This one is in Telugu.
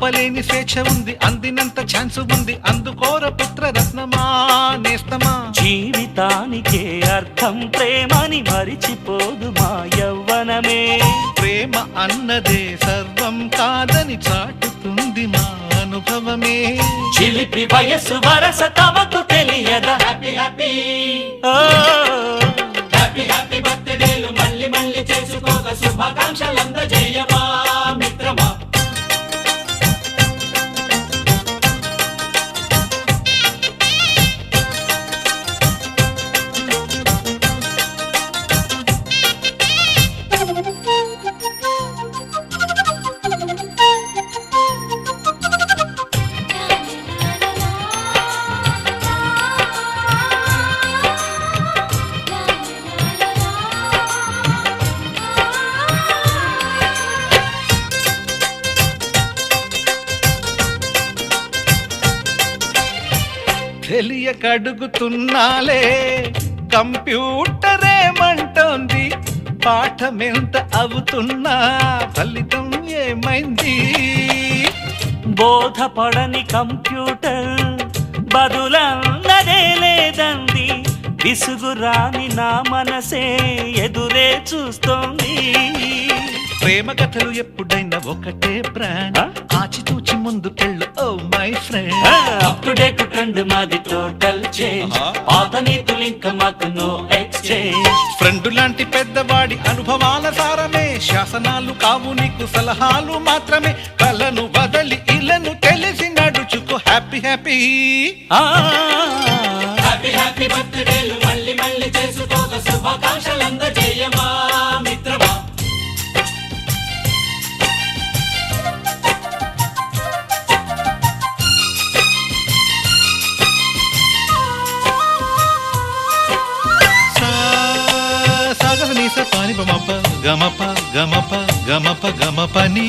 ఆపలేని స్వేచ్ఛ ఉంది, అందినంత ఛాన్స్ ఉంది, అందుకోర పుత్ర రత్నమా నేస్తమా. జీవితానికే అర్థం ప్రేమని మరిచిపోదు మా యవ్వనమే. ప్రేమ అన్నదే సర్వం కాదని చాటుతుంది మా అనుభవమే. చిలిపి వయసు వరస తమకు తెలియదా. హ్యాపీ హ్యాపీ హ్యాపీ హ్యాపీ బర్త్డేలు మళ్ళీ మళ్ళీ చేసుకోక శుభాకాంక్షలందజేయమా మిత్రమా. తెలియకడుగుతున్నాలే కంప్యూటర్ ఏమంటోంది, పాఠమెంత అవుతున్నా ఫలితం ఏమైంది. బోధపడని కంప్యూటర్ బదులన్నదే లేదంది, విసుగురాని నా మనసే ఎదురే చూస్తోంది. ప్రేమ కథలు ఎప్పుడైనా ఒకటే బ్రాండ్, ఆచితూచి ముందుకెళ్ళు oh my friend. Up to date trend మాది టోటల్ చేంజ్, పాత నీతులు ఇంకా మాకు నో ఎక్స్చేంజ్. ఫ్రెండ్ లాంటి పెద్దవాడి అనుభవాల సారమే, శాసనాలు కావు నీకు సలహాలు మాత్రమే. కలను వదలి ఇలను తెలిసి నడుచుకో హ్యాపీ హ్యాపీ హ్యాపీ హ్యాపీ బర్త్డేలు మళ్ళీ మళ్ళీ చేసుకోక శుభాకాంక్షలందజేయమా మిత్రమా. సాగ నీస పాని బమప గమప గమప గమప గమపని.